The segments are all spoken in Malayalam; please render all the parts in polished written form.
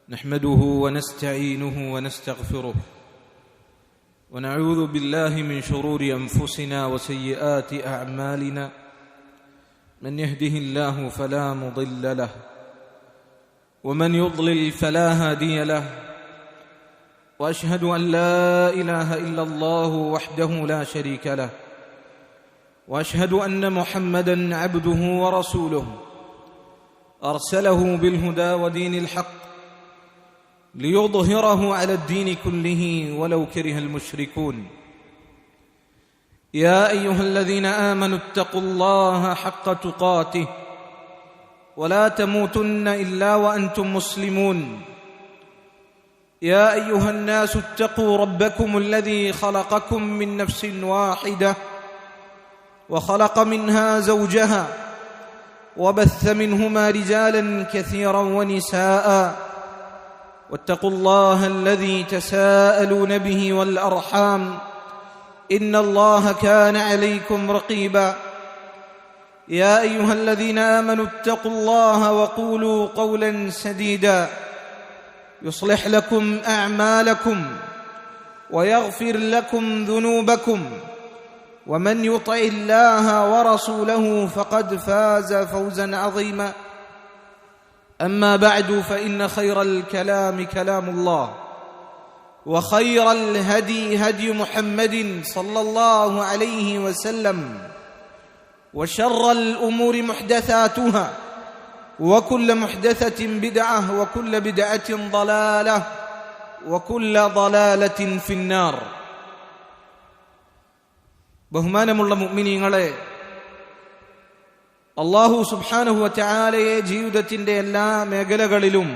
نحمده ونستعينه ونستغفره ونعوذ بالله من شرور أنفسنا وسيئات أعمالنا من يهده الله فلا مضل له ومن يضلل فلا هادي له وأشهد أن لا إله إلا الله وحده لا شريك له وأشهد أن محمدًا عبده ورسوله أرسله بالهدى ودين الحق ليظهره على الدين كله ولو كره المشركون. يا أيها الذين آمنوا اتقوا الله حق تقاته ولا تموتن إلا وأنتم مسلمون. يا أيها الناس اتقوا ربكم الذي خلقكم من نفس واحدة وخلق منها زوجها وبث منهما رجالا كثيرا ونساء واتقوا الله الذي تساءلون به والأرحام إن الله كان عليكم رقيبا. يا أيها الذين آمنوا اتقوا الله وقولوا قولا سديدا يصلح لكم أعمالكم ويغفر لكم ذنوبكم ومن يطع الله ورسوله فقد فاز فوزا عظيما. أما بعد فإن خير الكلام كلام الله وخير الهدي هدي محمد صلى الله عليه وسلم وشر الأمور محدثاتها وكل محدثة بدعة وكل بدعة ضلالة وكل ضلالة في النار. ബഹുമാനമുള്ള മുഅ്മിനീങ്ങളെ, അല്ലാഹു സുബ്ഹാനഹു വ തആലയെ ജീവിതത്തിന്റെ എല്ലാ മേഖലകളിലും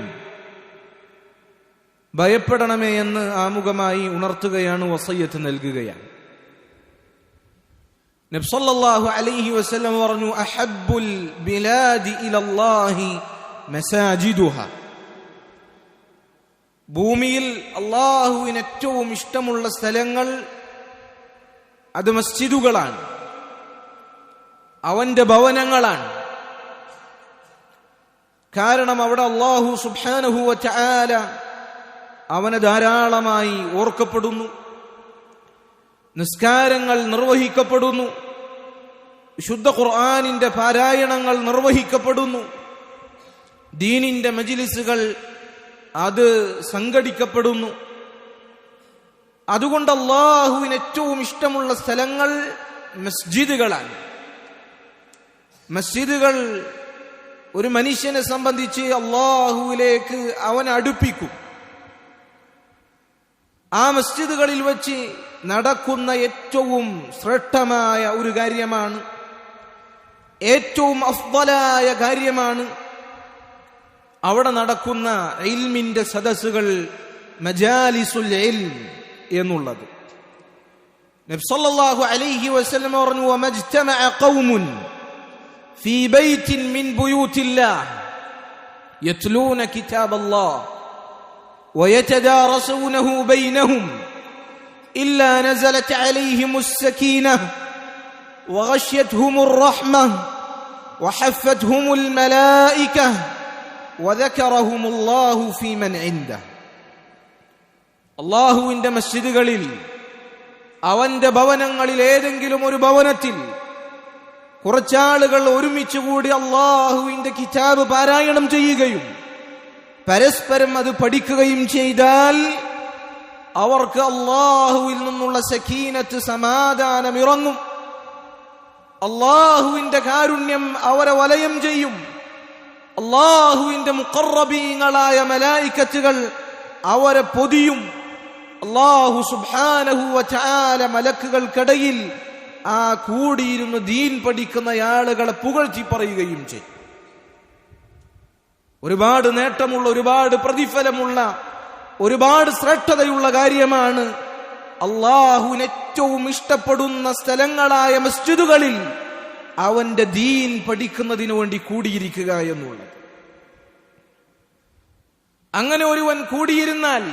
ഭയപ്പെടണമേ എന്ന് ആമുഖമായി ഉണർത്തുകയാണ്, വസിയ്യത്ത് നൽകുകയാണ്. നബി സല്ലല്ലാഹു അലൈഹി വസല്ലം പറഞ്ഞു, അഹബ്ബുൽ ബിലാദി ഇലല്ലാഹി മസാജിദുഹാ. ഭൂമിയിൽ അല്ലാഹുവിന് ഏറ്റവും ഇഷ്ടമുള്ള സ്ഥലങ്ങൾ അത് മസ്ജിദുകളാണ്, അവന്റെ ഭവനങ്ങളാണ്. കാരണം അവിടെ അല്ലാഹു സുബ്ഹാനഹു വ തആല അവനെ ധാരാളമായി ഓർക്കപ്പെടുന്നു, നിസ്കാരങ്ങൾ നിർവഹിക്കപ്പെടുന്നു, ശുദ്ധ ഖുർആനിന്റെ പാരായണങ്ങൾ നിർവഹിക്കപ്പെടുന്നു, ദീനിന്റെ മജ്ലിസുകൾ അത് സംഘടിക്കപ്പെടുന്നു. അതുകൊണ്ട് അല്ലാഹുവിന് ഏറ്റവും ഇഷ്ടമുള്ള സ്ഥലങ്ങൾ മസ്ജിദുകളാണ്. മസ്ജിദുകൾ ഒരു മനുഷ്യനെ സംബന്ധിച്ച് അല്ലാഹുവിലേക്ക് അവനെ അടുപ്പിക്കും. ആ മസ്ജിദുകളിൽ വെച്ച് നടക്കുന്ന ഏറ്റവും ശ്രേഷ്ഠമായ ഒരു കാര്യമാണ്, ഏറ്റവും അഫ്ദലായ കാര്യമാണ് അവിടെ നടക്കുന്ന ഇൽമിന്റെ സദസ്സുകൾ, മജാലിസുൽ ഇൽം എന്നുള്ളത്. നബി സല്ലല്ലാഹു അലൈഹി വസല്ലം പറഞ്ഞു, വമജ്തമഅ ഖൗമുൻ ഫീ ബൈത്തിൻ മിൻ ബുയൂത്തില്ലാഹ് യത്ലൂന കിതാബല്ലാഹ് വയതദാറസൂനഹു ബൈനഹും ഇല്ലാ നസലത് അലൈഹിമുസ് സകീനഹ് വഗശിയത്ഹുമുർ റഹ്മഹ് വഹഫത്ഹുമുൽ മലായികഹ് വദകറഹുമുല്ലാഹു ഫീമൻ ഇൻദഹ്. അല്ലാഹുവിന്റെ മസ്ജിദുകളിൽ, അവന്റെ ഭവനങ്ങളിൽ ഏതെങ്കിലും ഒരു ഭവനത്തിൽ കുറച്ചാളുകൾ ഒരുമിച്ചുകൂടി അല്ലാഹുവിന്റെ കിതാബ് പാരായണം ചെയ്യുകയും പരസ്പരം അത് പഠിക്കുകയും ചെയ്താൽ അവർക്ക് അല്ലാഹുവിൽ നിന്നുള്ള സകീനത്ത്, സമാധാനം ഇറങ്ങും. അല്ലാഹുവിന്റെ കാരുണ്യം അവരെ വലയം ചെയ്യും. അല്ലാഹുവിന്റെ മുഖറബീങ്ങളായ മലായികത്തുകൾ അവരെ പൊതിയും. അല്ലാഹു സുബ്ഹാനഹു വ തആല മലക്കുകൾക്കിടയിൽ ആ കൂടിയിരുന്ന് ദീൻ പഠിക്കുന്ന ആളുകളെ പുകഴ്ത്തി പറയുകയും ചെയ്യും. ഒരുപാട് നേട്ടമുള്ള, ഒരുപാട് പ്രതിഫലമുള്ള, ഒരുപാട് ശ്രേഷ്ഠതയുള്ള കാര്യമാണ് അല്ലാഹുവിന് ഏറ്റവും ഇഷ്ടപ്പെടുന്ന സ്ഥലങ്ങളായ മസ്ജിദുകളിൽ അവന്റെ ദീൻ പഠിക്കുന്നതിനു വേണ്ടി കൂടിയിരിക്കുക എന്നുള്ളത്. അങ്ങനെ ഒരുവൻ കൂടിയിരുന്നാൽ,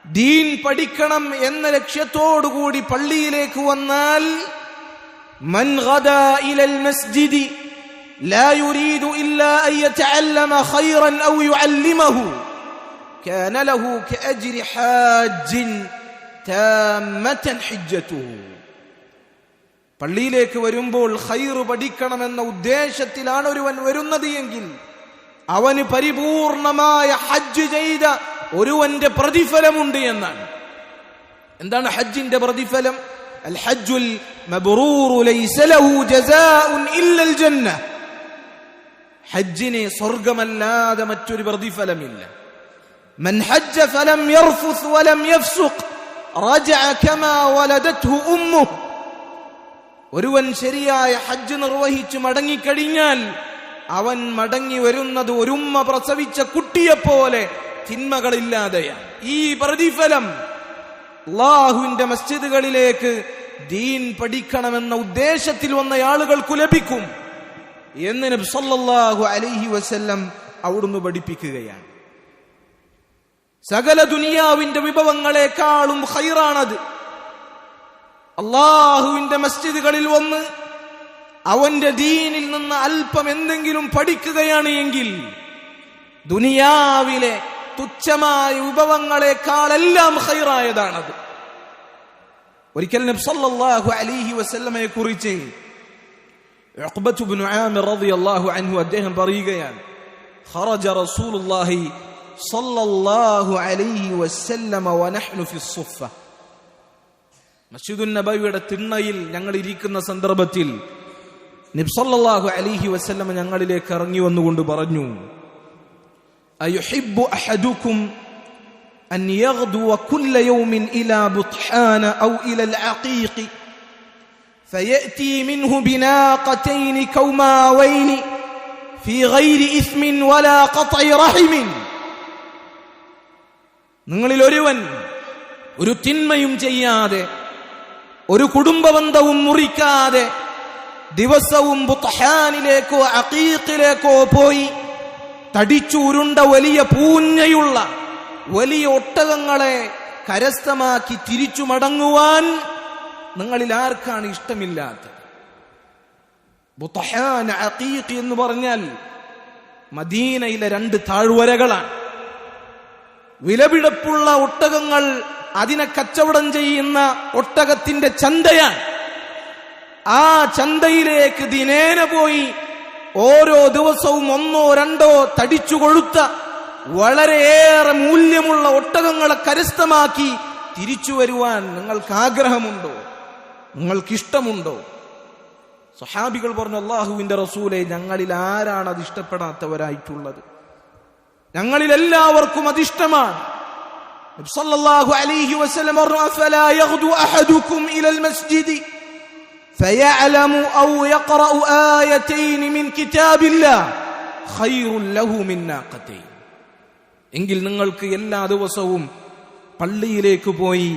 ദീൻ പഠിക്കണം എന്ന ലക്ഷ്യത്തോടുകൂടി പള്ളിയിലേക്ക് വന്നാൽ, മൻ ഗദാ ഇലൽ മസ്ജിദി لا يريد إلا أن يتعلم خيرا أو يعلمه കാന ലഹു കഅജ്രി ഹാജ്ജിൻ താമതൻ ഹജ്ജതുഹു. പള്ളിയിലേക്ക് വരുമ്പോൾ ഖൈർ പഠിക്കണമെന്ന ഉദ്ദേശത്തിലാണ് ഒരുവൻ വരുന്നത് എങ്കിൽ അവന് പരിപൂർണമായ ഹജ്ജ് ചെയ്ത ഒരുവന്റെ പ്രതിഫലമുണ്ട് എന്നാണ്. എന്താണ് ഹജ്ജിന്റെ പ്രതിഫലം? അൽ ഹജ്ജുൽ മബ്റൂർ ലൈസ ലഹു ജസാഉൻ ഇല്ലൽ ജന്ന. ഹജ്ജിന് സ്വർഗ്ഗമല്ലാതെ മറ്റൊരു പ്രതിഫലമില്ല. മൻ ഹജ്ജ ഫലം യർഫുസ് വലം യഫ്സുഖ് റജഅ കമാ വലദത്ഹു ഉമ്മുഹു. ഒരുവൻ ശരിയായ ഹജ്ജ് നിർവഹിച്ചു മടങ്ങിക്കഴിഞ്ഞാൽ അവൻ മടങ്ങി വരുന്നത് ഒരുമ്മ പ്രസവിച്ച കുട്ടിയെപ്പോലെ തിന്മകളില്ലാതെയാണ്. ഈ പ്രതിഫലം അല്ലാഹുവിന്റെ മസ്ജിദുകളിലേക്ക് ദീൻ പഠിക്കണമെന്ന ഉദ്ദേശത്തിൽ വന്ന ആളുകൾക്ക് ലഭിക്കും എന്ന് നബി സല്ലല്ലാഹു അലൈഹി വസല്ലം അവിടുന്ന് പഠിപ്പിക്കുകയാണ്. സകല ദുനിയാവിന്റെ വിഭവങ്ങളെക്കാളും ഖൈറാണത്. അല്ലാഹുവിന്റെ മസ്ജിദുകളിൽ വന്ന് അവന്റെ ദീനിൽ നിന്ന് അല്പം എന്തെങ്കിലും പഠിക്കുകയാണ് എങ്കിൽ ദുനിയാവിലെ തുച്ഛമായ വിഭവങ്ങളെക്കാളെല്ലാം ഖൈറായതാണത്. ഒരിക്കൽ നബി സല്ലല്ലാഹു അലൈഹി വസല്ലമയെ കുറിച്ച് ഉഖ്ബത്ത് ഇബ്നു ആമിർ റളിയല്ലാഹു അൻഹു അദ്ദേഹം പറയുകയാണ്, ഖറജ റസൂലുള്ളാഹി സല്ലല്ലാഹു അലൈഹി വസല്ലമ വനഹ്നു ഫി സ്സുഫ. മസ്ജിദുൻ നബവിയുടെ തിണ്ണയിൽ ഞങ്ങൾ ഇരിക്കുന്ന സന്ദർഭത്തിൽ നബി സല്ലല്ലാഹു അലൈഹി വസല്ലമ ഞങ്ങളിലേക്ക് ഇറങ്ങി വന്നുകൊണ്ട് പറഞ്ഞു, അയുഹിബ്ബു അഹദുക്കും അൻ യഗ്ദുവ കുല്ല യൗമിൻ ഇലാ ബുത്ഹാന ഔ ഇലൽ അഖീഖി ഫയഅതി മിൻഹു ബിനാഖതൈൻ കൗമാവൈൻ ഫീ ഗൈരി ഇസ്മിൻ വലാ ഖത്ഇ റഹിമിൻ. നിങ്ങളിൽ ഒരുവൻ ഒരു തിന്മയും ചെയ്യാതെ ഒരു കുടുംബബന്ധവും മുറിക്കാതെ ദിവസവും ബുത്ഹാനിലേക്കോ അഖീഖിലേക്കോ പോയി തടിച്ചുരുണ്ട വലിയ പൂഞ്ഞയുള്ള വലിയ ഒട്ടകങ്ങളെ കരസ്ഥമാക്കി തിരിച്ചു മടങ്ങുവാൻ നിങ്ങളിൽ ആർക്കാണ് ഇഷ്ടമില്ലാത്തത്? ബുത്ഹാൻ, അഖീഖ് എന്ന് പറഞ്ഞാൽ മദീനയിലെ 2 താഴ്വരകളാണ്. വിലപിടിപ്പുള്ള ഒട്ടകങ്ങൾ അതിനെ കച്ചവടം ചെയ്യുന്ന ഒട്ടകത്തിന്റെ ചന്തയാണ്. ആ ചന്തയിലേക്ക് ദിനേന പോയി ഓരോ ദിവസവും 1-2 തടിച്ചു കൊഴുത്ത വളരെയേറെ മൂല്യമുള്ള ഒട്ടകങ്ങളെ കരസ്ഥമാക്കി തിരിച്ചു വരുവാൻ നിങ്ങൾക്ക് ആഗ്രഹമുണ്ടോ? നിങ്ങൾക്കിഷ്ടമുണ്ടോ? സ്വഹാബികൾ പറഞ്ഞു, അല്ലാഹുവിന്റെ റസൂലേ, ഞങ്ങളിൽ ആരാണ് അത് ഇഷ്ടപ്പെടാത്തവരായിട്ടുള്ളത്? ഞങ്ങളിൽ എല്ലാവർക്കും അതിഷ്ടമാണ്. നബി സല്ലല്ലാഹു അലൈഹി വസല്ലം പറഞ്ഞു, അഫലാ യഗ്ദു അഹദുക്കും ഇലൽ മസ്ജിദി ഫയഅലമു ഔ യഖറഉ ആയതൈൻ മിൻ കിതാബില്ലാഹ് ഖൈറുൻ ലഹു മിൻ നാഖതൈൻ. എങ്കിൽ നിങ്ങൾക്ക് എല്ലാ ദിവസവും പള്ളിയിലേക്ക് പോയി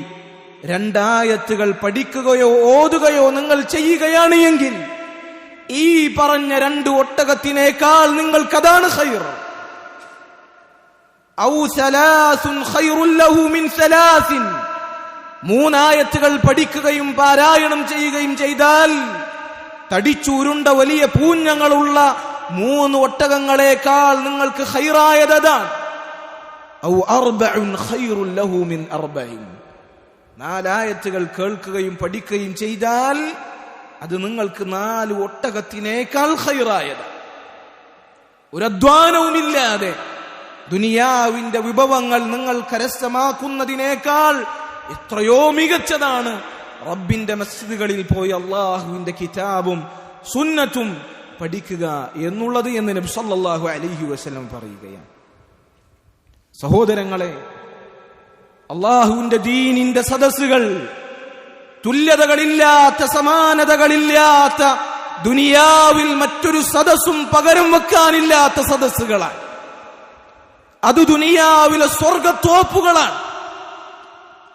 2 ആയത്തുകൾ പഠിക്കുകയോ ഓതുകയോ നിങ്ങൾ ചെയ്യുകയാണ് എങ്കിൽ ഈ പറഞ്ഞ 2 ഒട്ടകത്തിനേക്കാൾ നിങ്ങൾക്കതാണ് ഖൈർ. ഔ സലാസുൻ ഖൈറുൻ ലഹു മിൻ സലാസിൻ. 3 ആയത്തുകൾ പഠിക്കുകയും പാരായണം ചെയ്യുകയും ചെയ്താൽ തടിച്ചുരുണ്ട വലിയ പൂഞ്ഞങ്ങളുള്ള 3 ഒട്ടകങ്ങളെക്കാൾ നിങ്ങൾക്ക് ഖൈറായതാണ്. ഔ അർബഉൻ ഖൈറുൻ ലഹു മിൻ അർബഇൻ. 4 ആയത്തുകൾ കേൾക്കുകയും പഠിക്കുകയും ചെയ്താൽ അത് നിങ്ങൾക്ക് 4 ഒട്ടകത്തിനേക്കാൾ ഖൈറായതാണ്. ഒരു അധ്വാനവുമില്ലാതെ ദുനിയാവിന്റെ വിഭവങ്ങൾ നിങ്ങൾ കരസ്ഥമാക്കുന്നതിനേക്കാൾ എത്രയോ മികച്ചതാണ് റബ്ബിന്റെ മസ്ജിദുകളിൽ പോയി അല്ലാഹുവിന്റെ കിതാബും സുന്നത്തും പഠിക്കുക എന്നുള്ളത് എന്ന് നബി സല്ലല്ലാഹു അലൈഹി വസല്ലം പറയുകയാണ്. സഹോദരങ്ങളെ, അല്ലാഹുവിന്റെ ദീനിന്റെ സദസ്സുകൾ തുല്യതകളില്ലാത്ത, സമാനതകളില്ലാത്ത, ദുനിയാവിൽ മറ്റൊരു സദസ്സും പകരം വെക്കാനില്ലാത്ത സദസ്സുകളാണ്. അത് ദുനിയാവിലെ സ്വർഗത്തോപ്പുകളാണ്.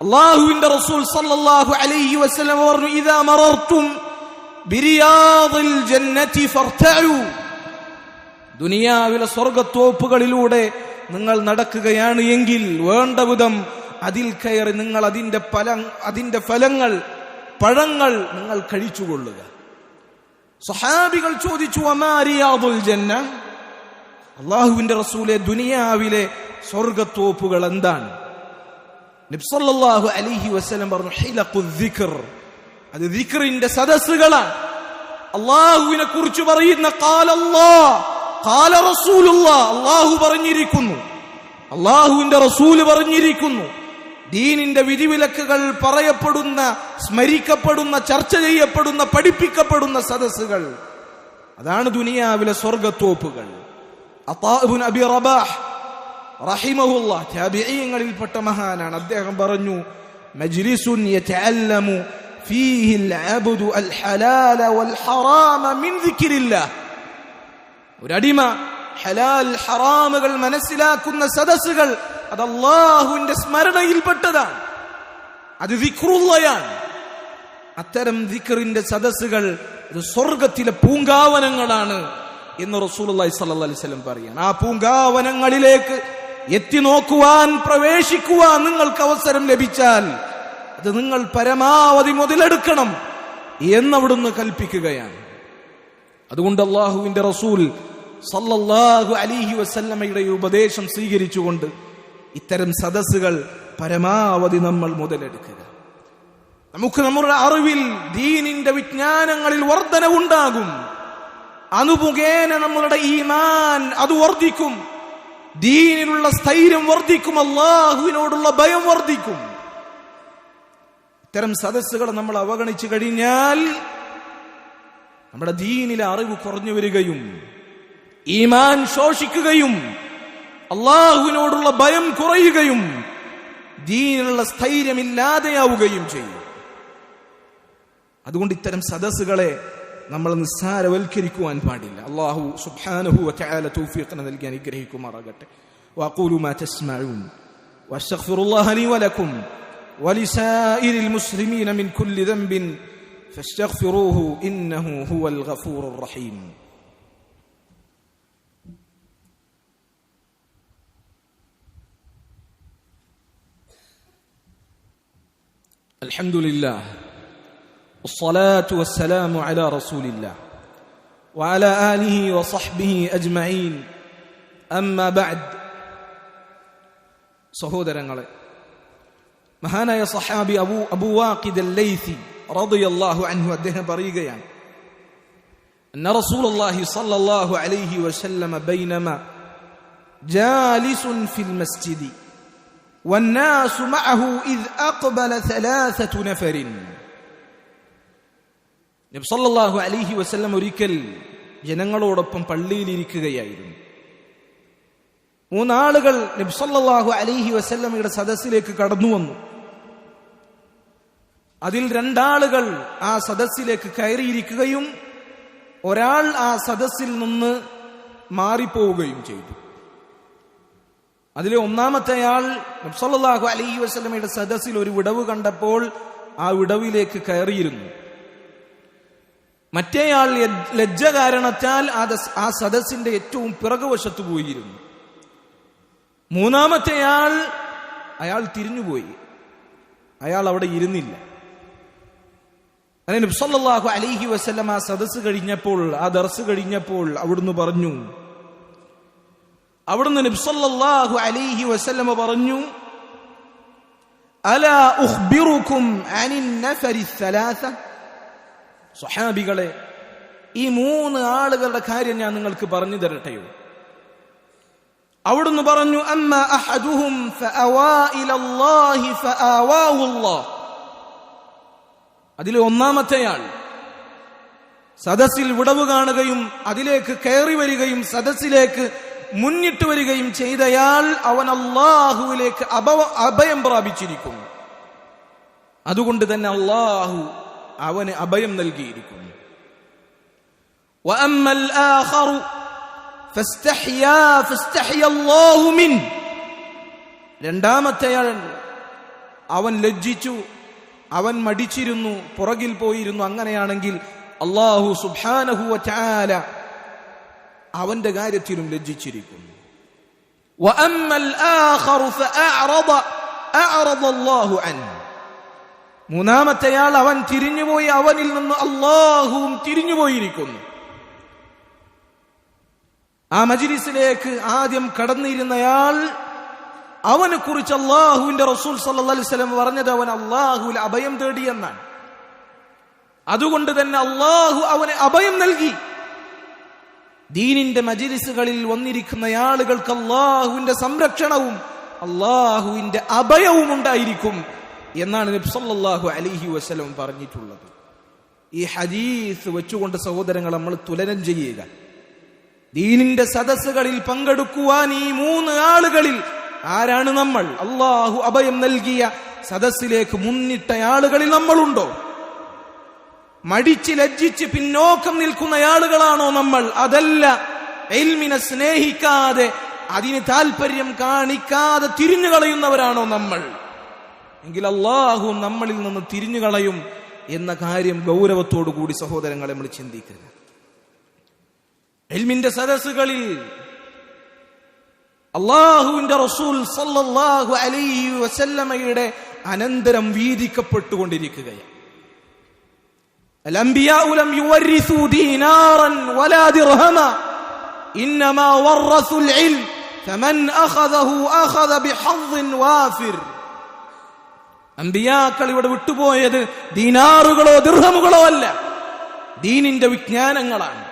അല്ലാഹുവിന്റെ റസൂൽ സല്ലല്ലാഹു അലൈഹി വസല്ലം പറഞ്ഞു, ഇദാ മറർതും ബിരിയാദിൽ ജന്നതി ഫർതഉ. ദുനിയാവിലെ സ്വർഗത്തോപ്പുകളിലൂടെ നിങ്ങൾ നടക്കുകയാണ് എങ്കിൽ വേണ്ട വിധം അതിൽ കയറി നിങ്ങൾ അതിന്റെ ഫലങ്ങൾ, പഴങ്ങൾ നിങ്ങൾ കഴിച്ചുകൊള്ളുക. സഹാബികൾ ചോദിച്ചു, വമാ റിയാദുൽ ജന്ന? അല്ലാഹുവിന്റെ റസൂലെ, ദുനിയാവിലെ സ്വർഗത്തോപ്പുകൾ എന്താണ്? നബി സല്ലല്ലാഹു അലൈഹി വസല്ലം പറഞ്ഞു, ഹിലഖുൽ ദിക്ർ, അത് ദിക്റിന്റെ സദസ്സുകളാണ്. അല്ലാഹുവിനെ കുറിച്ച് പറയുന്ന ഖാല അല്ലാഹ് ഖാല റസൂലുള്ളാഹ്, അല്ലാഹു പറഞ്ഞിരിക്കുന്നു, അല്ലാഹുവിന്റെ റസൂൽ പറഞ്ഞിരിക്കുന്നു. ദീനിന്റെ വിധിവിലക്കുകൾ പറയപ്പെടുന്ന, സ്മരിക്കപ്പെടുന്ന, ചർച്ച ചെയ്യപ്പെടുന്ന, പഠിപ്പിക്കപ്പെടുന്ന സദസ്സുകൾ, അതാണ് ദുനിയാവിലെ സ്വർഗത്തോപ്പുകൾ. അതാ ഇബ്നു അബി റബാഹ് റഹിമഹുല്ലാഹ് താബിഈങ്ങളിൽപ്പെട്ട മഹാനാണ്. അദ്ദേഹം പറഞ്ഞു, മജ്ലിസുൻ യതഅല്ലമു ഫീഹി അൽഅബ്ദു അൽഹലാല വൽഹറാമ മിൻ ദിക്രില്ലാഹ്. ഒരടിമ ഹലാൽ ഹറാമുകൾ മനസ്സിലാക്കുന്ന സദസ്സുകൾ, അത് അല്ലാഹുവിന്റെ സ്മരണയിൽപ്പെട്ടതാണ്, അത് ദിക്റുള്ളയാണ്. അത്തരം ദിക്റിന്റെ സദസ്സുകൾ ഇത് സ്വർഗത്തിലെ പൂങ്കാവനങ്ങളാണ് എന്ന് റസൂലുള്ളാഹി സ്വല്ലല്ലാഹു അലൈഹി വസല്ലം പറയാണ്. ആ പൂങ്കാവനങ്ങളിലേക്ക് എത്തി നോക്കുവാൻ, പ്രവേശിക്കുവാൻ നിങ്ങൾക്ക് അവസരം ലഭിച്ചാൽ അത് നിങ്ങൾ പരമാവധി മുതലെടുക്കണം എന്നവിടുന്ന് കൽപ്പിക്കുകയാണ്. അതുകൊണ്ട് അല്ലാഹുവിന്റെ റസൂൽ സല്ലല്ലാഹു അലൈഹി വസല്ലമയുടെ ഉപദേശം സ്വീകരിച്ചുകൊണ്ട് ഇത്തരം സദസ്സുകൾ പരമാവധി നമ്മൾ മുതലെടുക്കുക. നമുക്ക് നമ്മുടെ അറിവിൽ, ദീനിന്റെ വിജ്ഞാനങ്ങളിൽ വർധനവുണ്ടാകും. അനുമുഖേന നമ്മളുടെ ഈമാൻ അത് വർദ്ധിക്കും, ദീനിലുള്ള സ്ഥൈര്യം വർദ്ധിക്കും, അല്ലാഹുവിനോടുള്ള ഭയം വർദ്ധിക്കും. ഇത്തരം സദസ്സുകൾ നമ്മൾ അവഗണിച്ചു കഴിഞ്ഞാൽ നമ്മുടെ ദീനിലെ അറിവ് കുറഞ്ഞു വരികയും ഈമാൻ ശോഷിക്കുകയും അല്ലാഹുവിനോടുള്ള ഭയം കുറയുകയും ദീനിലുള്ള സ്ഥൈര്യമില്ലാതെയാവുകയും ചെയ്യും. അതുകൊണ്ട് ഇത്തരം സദസ്സുകളെ നമ്മൾ നിസ്സാരവൽക്കരിക്കുവാൻ പാടില്ല. അല്ലാഹു സുബ്ഹാനഹു വ തആല തൗഫീഖ് നൽകി അനുഗ്രഹിക്കുമാറാകട്ടെ. വഖൂലു മാ തസ്മഊൻ വഅസ്തഗ്ഫിറുല്ലാഹ ലി വലക്കും വലിസായിരിൽ മുസ്ലിമീന മിൻ കുല്ലി ദംബിൻ ഫസ്തഗ്ഫിറൂഹു ഇന്നഹു ഹുവൽ ഗഫൂറുർ റഹീം. الحمد لله والصلاة والسلام على رسول الله وعلى آله وصحبه أجمعين أما بعد. സഹോദരങ്ങളെ, മഹാനായ സഹാബി അബൂ വാഖിദ് അൽ-ലൈസി റളിയല്ലാഹു അൻഹു അദ്ദേഹം പറയുകയാണ്, അന്ന റസൂലുള്ളാഹി സ്വല്ലല്ലാഹു അലൈഹി വസല്ലം ബൈനമാ ജാലിസുൻ ഫിൽ മസ്ജിദി والناس معه إذ أقبل 3 نفر. നബി സല്ലല്ലാഹു അലൈഹി വസല്ലം ഒരിക്കൽ ജനങ്ങളോടൊപ്പം പള്ളിയിൽ ഇരിക്കുകയായിരുന്നു. 3 ആളുകൾ നബി സല്ലല്ലാഹു അലൈഹി വസല്ലമയുടെ സദസ്സിലേക്ക് കടന്നു വന്നു. അതിൽ 2 ആളുകൾ ആ സദസ്സിലേക്ക് കയറിയിരിക്കുകയും ഒരാൾ ആ സദസ്സിൽ നിന്ന് മാറിപ്പോവുകയും ചെയ്തു. അതിലെ 1-ാമത്തെയാൾ നബി സല്ലല്ലാഹു അലൈഹി വസല്ലമയുടെ സദസ്സിൽ ഒരു വിടവ് കണ്ടപ്പോൾ ആ വിടവിലേക്ക് കയറിയിരുന്നു. മറ്റേയാൾ ലജ്ജ കാരണത്താൽ ആ സദസ്സിന്റെ ഏറ്റവും പിറകുവശത്ത് പോയിരുന്നു. 3-ാമത്തെയാൾ അയാൾ തിരിഞ്ഞുപോയി, അയാൾ അവിടെ ഇരുന്നില്ല. അങ്ങനെ നബി സല്ലല്ലാഹു അലൈഹി വസല്ലം ആ സദസ്സ് കഴിഞ്ഞപ്പോൾ, ആ ദർസ് കഴിഞ്ഞപ്പോൾ അവിടുന്ന് പറഞ്ഞു, അവിടുന്ന് നബി സല്ലല്ലാഹു അലൈഹി വസല്ലം പറഞ്ഞു, അലാ ഉഖ്ബിറുകും അനിൻ നഫരി സലാസ. സ്വഹാബികളെ, ഈ 3 ആളുകളുടെ കാര്യം ഞാൻ നിങ്ങൾക്ക് പറഞ്ഞു തരട്ടെയോ? അവിടുന്ന് പറഞ്ഞു, അമ്മാ അഹദുഹും ഫഅവാ ഇലല്ലാഹി ഫആവാഹു അല്ലാഹ്. അതിലെ 1-ാമത്തെയാൾ സദസ്സിൽ വിടവ് കാണുകയും അതിലേക്ക് കയറി വരികയും സദസ്സിലേക്ക് മുന്നിട്ട് വരികയും ചെയ്തയാൾ അവൻ അല്ലാഹുവിലേക്ക് അഭയം പ്രാപിച്ചിരിക്കുന്നു. അതുകൊണ്ട് തന്നെ അല്ലാഹു അവന് അഭയം നൽകിയിരിക്കുന്നു. വഅമ്മൽ ആഖറു ഫസ്തഹ്യാ അല്ലാഹു മിൻ. 2-ാമത്തെയാൾ അവൻ ലജ്ജിച്ചു, അവൻ മടിച്ചിരുന്നു, പുറകിൽ പോയിരുന്നു. അങ്ങനെയാണെങ്കിൽ അല്ലാഹു സുബ്ഹാനഹു വ തആല അവന്റെ കാര്യത്തിലും ലജ്ജിച്ചിരിക്കുന്നു. വഅമ്മൽ ആഖറു ഫഅഅറദ അല്ലാഹു അൻഹു. 3-ാമത്തെയാൾ അവൻ തിരിഞ്ഞുപോയി, അവനിൽ നിന്ന് അല്ലാഹുവും തിരിഞ്ഞുപോയിരിക്കുന്നു. ആ മജ്ലിസിലേക്ക് ആദ്യം കടന്നിരുന്നയാൾ അവനെ കുറിച്ച് അള്ളാഹുവിന്റെ റസൂൽ സല്ലല്ലാഹു അലൈഹി വസല്ലം പറഞ്ഞത് അവൻ അള്ളാഹുവിൽ അഭയം തേടിയെന്നാണ്. അതുകൊണ്ട് തന്നെ അള്ളാഹു അവന് അഭയം നൽകി. ദീനിന്റെ മജ്‌ലിസുകളിൽ വന്നിരിക്കുന്ന ആളുകൾക്ക് അള്ളാഹുവിന്റെ സംരക്ഷണവും അള്ളാഹുവിന്റെ അഭയവും ഉണ്ടായിരിക്കും എന്നാണ് നബി സല്ലല്ലാഹു അലൈഹി വസല്ലം പറഞ്ഞിട്ടുള്ളത്. ഈ ഹദീസ് വെച്ചുകൊണ്ട് സഹോദരങ്ങൾ നമ്മൾ തുലനം ചെയ്യുക. ദീനിന്റെ സദസ്സുകളിൽ പങ്കെടുക്കുവാൻ ഈ 3 ആളുകളിൽ ആരാണ് നമ്മൾ? അള്ളാഹു അഭയം നൽകിയ സദസ്സിലേക്ക് മുന്നിട്ട ആളുകളിൽ നമ്മളുണ്ടോ? മടിച്ച് ലജ്ജിച്ച് പിന്നോക്കം നിൽക്കുന്ന ആളുകളാണോ നമ്മൾ? അതല്ല, ഇൽമിനെ സ്നേഹിക്കാതെ അതിന് താല്പര്യം കാണിക്കാതെ തിരിഞ്ഞു കളയുന്നവരാണോ നമ്മൾ? എങ്കിൽ അള്ളാഹു നമ്മളിൽ നിന്ന് തിരിഞ്ഞു കളയും എന്ന കാര്യം ഗൗരവത്തോടു കൂടി സഹോദരങ്ങളെ നമ്മൾ ചിന്തിക്കുക. ഇൽമിന്റെ സദസ്സുകളിൽ അള്ളാഹുവിന്റെ റസൂൽ സല്ലല്ലാഹു അലൈഹി വസല്ലമയുടെ അനന്തരം വീതിക്കപ്പെട്ടുകൊണ്ടിരിക്കുകയാണ്. الأنبياء لم يورثوا دينارا ولا درهما إنما ورثوا العلم فمن أخذه أخذ بحظ وافر. അമ്പിയാക്കൾ ഇവിടെ വിട്ടുപോയത് ദീനാറുകളോ ദിർഹമുകളോ അല്ല, ദീനിന്റെ വിജ്ഞാനങ്ങളാണ്.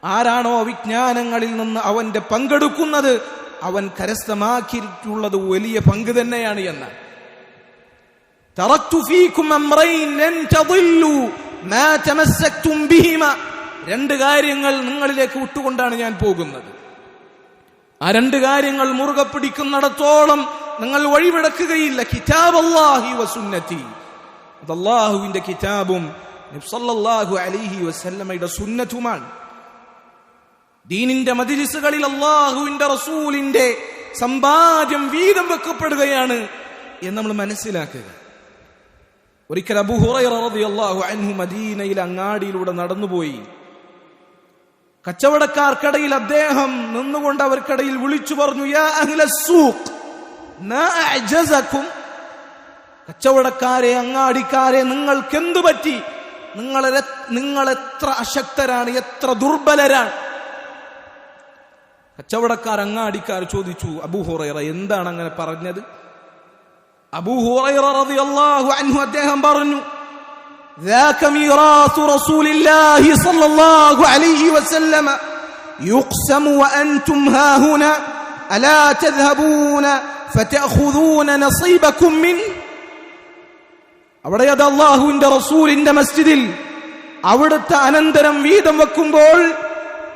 ആരാണോ വിജ്ഞാനങ്ങളിൽ നിന്ന് അവന്റെ പങ്കെടുക്കുന്നത് അവൻ കരസ്ഥമാക്കിയിട്ടുള്ളത് വലിയ പങ്ക് തന്നെയാണ് എന്ന്. തറക്തു ഫീകും അംറൈൻ ലൻ തദില്ലു മാ തമസ്സക്തും ബിഹിമാ. 2 കാര്യങ്ങൾ നിങ്ങളിലേക്ക് വിട്ടുകൊണ്ടാണ് ഞാൻ പോകുന്നത്. ആ 2 കാര്യങ്ങൾ മുറുകെ പിടിക്കുന്നിടത്തോളം നിങ്ങൾ വഴിവിടക്കുകയില്ല. കിതാബല്ലാഹി വസുന്നതി, അത് അല്ലാഹുവിന്റെ കിതാബും നബി സല്ലല്ലാഹു അലൈഹി വസല്ലമയുടെ സുന്നത്തുമാണ്. ദീനിന്റെ മജ്‌ലിസുകളിൽ അല്ലാഹുവിന്റെ റസൂലിന്റെ സമ്പാദ്യം വീതം വെക്കപ്പെടുകയാണ് എന്ന് നമ്മൾ മനസ്സിലാക്കുക. ഒരിക്കൽ അബൂ ഹുറൈറ റളിയല്ലാഹു അൻഹു മദീനയിലെ അങ്ങാടിയിലൂടെ നടന്നുപോയി. കച്ചവടക്കാർക്കിടയിൽ അദ്ദേഹം നിന്നുകൊണ്ട് അവർക്കിടയിൽ വിളിച്ചു പറഞ്ഞു, യാ അഹ്ലസ്സൂഖ് മാ അഅ്ജസകും. കച്ചവടക്കാരെ, അങ്ങാടിക്കാരെ, നിങ്ങൾക്ക് എന്തു പറ്റി? നിങ്ങൾ എത്ര അശക്തരാണ്, എത്ര ദുർബലരാണ്? കച്ചവടക്കാർ, അങ്ങാടിക്കാർ ചോദിച്ചു, അബൂ ഹുറൈറ എന്താണ് അങ്ങനെ പറഞ്ഞത്? അബൂ ഹുറൈറ റളിയല്ലാഹു അൻഹു അദ്ദേഹം പറഞ്ഞു, ذاك ميراث رسول الله صلى الله عليه وسلم يقسم وأنتم ها هنا ألا تذهبون فتأخذون نصيبكم منه. അവിടെ അത് അല്ലാഹുവിന്റെ റസൂലിന്റെ മസ്ജിദിൽ അവിടുത്തെ അനന്തരം വീതം വെക്കുമ്പോൾ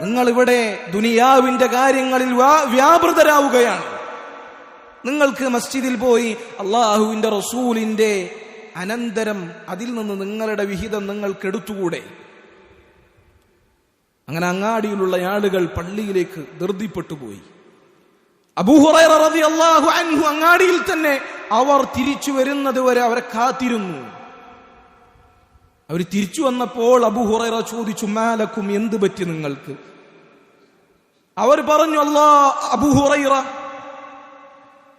നിങ്ങൾ ഇവിടെ ദുനിയാവിന്റെ കാര്യങ്ങളിൽ വ്യാപൃതരാവുകയാണ്. നിങ്ങൾക്ക് മസ്ജിദിൽ പോയി അല്ലാഹുവിന്റെ റസൂലിന്റെ അനന്തരം അതിൽ നിന്ന് നിങ്ങളുടെ വിഹിതം നിങ്ങൾക്ക് എടുത്തുകൂടെ? അങ്ങനെ അങ്ങാടിയിലുള്ള ആളുകൾ പള്ളിയിലേക്ക് ധൃതിപ്പെട്ടുപോയി. അബൂ ഹുറൈറ റളിയല്ലാഹു അൻഹു അങ്ങാടിയിൽ തന്നെ അവർ തിരിച്ചു വരുന്നത് വരെ അവരെ കാത്തിരുന്നു. അവർ തിരിച്ചു വന്നപ്പോൾ അബൂ ഹുറൈറ ചോദിച്ചു, മാലക്കും, എന്ത് പറ്റി നിങ്ങൾക്ക്? അവർ പറഞ്ഞു, അബൂ ഹുറൈറ,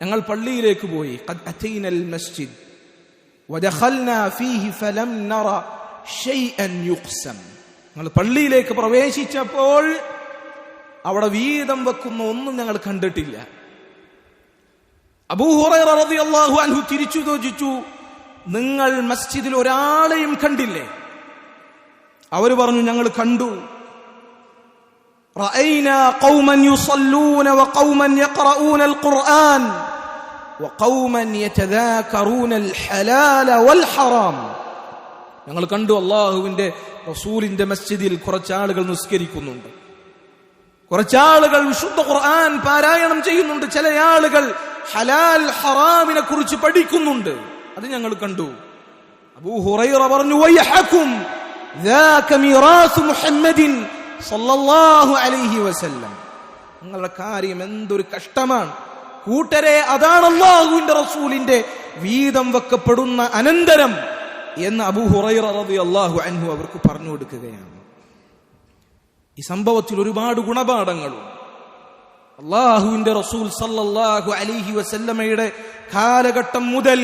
ഞങ്ങൾ പള്ളിയിലേക്ക് പോയി. ഖദ് അതൈനൽ മസ്ജിദ് വദഖൽനാ ഫീഹി ഫലം നറ ശൈഅൻ യുഖ്സം. ഞങ്ങൾ പള്ളിയിലേക്ക് പ്രവേശിച്ചപ്പോൾ അവിടെ വീതം വെക്കുന്ന ഒന്നും ഞങ്ങൾ കണ്ടിട്ടില്ല. അബൂ ഹുറൈറ റളിയല്ലാഹു അൻഹു തിരിച്ചു ചോദിച്ചു, നിങ്ങൾ മസ്ജിദിൽ ഒരാളെയും കണ്ടില്ലേ? അവർ പറഞ്ഞു, ഞങ്ങൾ കണ്ടു. റഅയ്നാ ഖൗമൻ യുസല്ലൂന വഖൗമൻ യഖറഊനൽ ഖുർആൻ വഖൗമൻ യതദാകറൂനൽ ഹലാല വൽ ഹറാം. ഞങ്ങൾ കണ്ടു, അല്ലാഹുവിന്റെ റസൂലിന്റെ മസ്ജിദിൽ കുറച്ചാളുകൾ നിസ്കരിക്കുന്നുണ്ട്, കുറച്ചാളുകൾ വിശുദ്ധ ഖുർആൻ പാരായണം ചെയ്യുന്നുണ്ട്, ചില ആളുകൾ ഹലാൽ ഹറാമിനെ കുറിച്ച് പഠിക്കുന്നുണ്ട്. അത് ഞങ്ങൾ കണ്ടു. അബൂ ഹുറൈറ പറഞ്ഞു, വയഹകും ذاك ميراث محمد صلى الله عليه وسلم. നിങ്ങളുടെ കാര്യം എന്തൊരു കഷ്ടമാണ് കൂട്ടരെ, അതാണ് അല്ലാഹുവിന്റെ റസൂലിന്റെ വീതം വെക്കപ്പെടുന്ന അനന്തരം എന്ന് അബൂ ഹുറൈറ റളിയല്ലാഹു അൻഹു അവർക്ക് പറഞ്ഞു കൊടുക്കുകയാണ്. ഈ സംഭവത്തിൽ ഒരുപാട് ഗുണപാഠങ്ങളും. അല്ലാഹുവിന്റെ റസൂൽ സല്ലല്ലാഹു അലൈഹി വസല്ലമയുടെ കാലഘട്ടം മുതൽ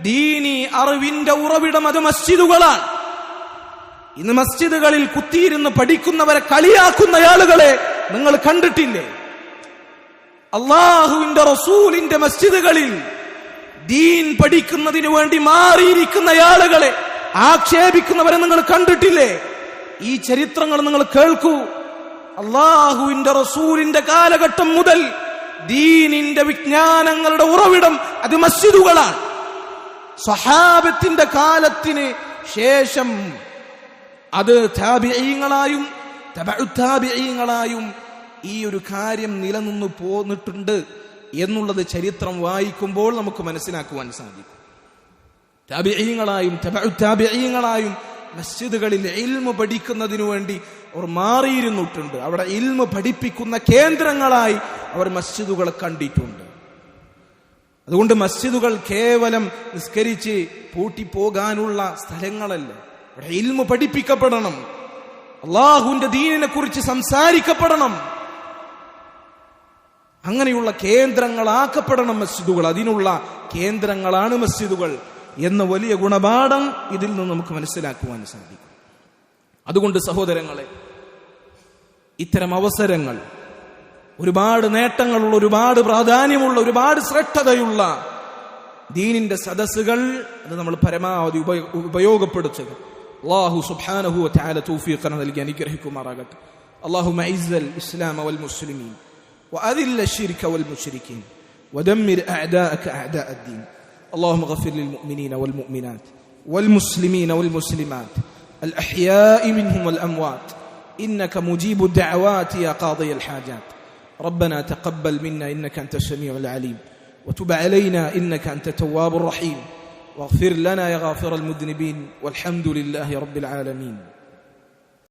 ദീനി അറിവിന്റെ ഉറവിടം അത് മസ്ജിദുകളാണ്. ഇന്ന് മസ്ജിദുകളിൽ കുത്തിയിരുന്ന് പഠിക്കുന്നവരെ കളിയാക്കുന്ന ആളുകളെ നിങ്ങൾ കണ്ടിട്ടില്ലേ? അള്ളാഹുവിന്റെ റസൂലിന്റെ മസ്ജിദുകളിൽ ദീൻ പഠിക്കുന്നതിന് വേണ്ടി മാറിയിരിക്കുന്ന ആളുകളെ ആക്ഷേപിക്കുന്നവരെ നിങ്ങൾ കണ്ടിട്ടില്ലേ? ഈ ചരിത്രങ്ങൾ നിങ്ങൾ കേൾക്കൂ. അള്ളാഹുവിന്റെ റസൂലിന്റെ കാലഘട്ടം മുതൽ ദീനിന്റെ വിജ്ഞാനങ്ങളുടെ ഉറവിടം അത് മസ്ജിദുകളാണ്. സ്വഹാബത്തിന്റെ കാലത്തിന് ശേഷം അത് താബിഈങ്ങളായും തബഉ താബിഈങ്ങളായും ഈ ഒരു കാര്യം നിലനിന്നു പോന്നിട്ടുണ്ട് എന്നുള്ളത് ചരിത്രം വായിക്കുമ്പോൾ നമുക്ക് മനസ്സിലാക്കുവാൻ സാധിക്കും. താബിഈങ്ങളായും തബഉ താബിഈങ്ങളായും മസ്ജിദുകളിൽ ഇൽമു പഠിക്കുന്നതിനു വേണ്ടി അവർ മാറിയിരുന്നിട്ടുണ്ട്. അവിടെ ഇൽമു പഠിപ്പിക്കുന്ന കേന്ദ്രങ്ങളായി അവർ മസ്ജിദുകളെ കണ്ടിട്ടുണ്ട്. അതുകൊണ്ട് മസ്ജിദുകൾ കേവലം നിസ്കരിച്ച് പൂട്ടിപ്പോകാനുള്ള സ്ഥലങ്ങളല്ല. അവിടെ ഇൽമു പഠിപ്പിക്കപ്പെടണം, അള്ളാഹുവിന്റെ ദീനിനെ കുറിച്ച് സംസാരിക്കപ്പെടണം. അങ്ങനെയുള്ള കേന്ദ്രങ്ങളാക്കപ്പെടണം മസ്ജിദുകൾ. അതിനുള്ള കേന്ദ്രങ്ങളാണ് മസ്ജിദുകൾ എന്ന വലിയ ഗുണപാഠം ഇതിൽ നിന്ന് നമുക്ക് മനസ്സിലാക്കുവാൻ സാധിക്കും. അതുകൊണ്ട് സഹോദരങ്ങളെ, ഇത്തരം അവസരങ്ങൾ ഒരുപാട് നേട്ടങ്ങളുള്ള, ഒരുപാട് പ്രാധാന്യമുള്ള, ഒരുപാട് ശ്രേഷ്ഠതയുള്ള ദീനിന്റെ സദസ്സുകൾ അത് നമ്മൾ പരമാവധി ഉപയോഗപ്പെടുത്തുക. അല്ലാഹു സുബ്ഹാനഹു വ തആല തൗഫീഖ് നൽകി അനുഗ്രഹിക്കുമാറാകട്ടെ. അല്ലാഹുമ്മ ഇസ്സൽ ഇസ്ലാമ വൽ മുസ്ലിമീൻ വഅദില്ല الشرك والمشركين ودمر أعداءك أعداء الدين. اللهم اغفر للمؤمنين والمؤمنات والمسلمين والمسلمات الأحياء منهم والأموات إنك مجيب الدعوات يا قاضي الحاجات. ربنا تقبل منا إنك أنت السميع العليم وتب علينا إنك أنت التواب الرحيم واغفر لنا يا غافر المذنبين والحمد لله رب العالمين.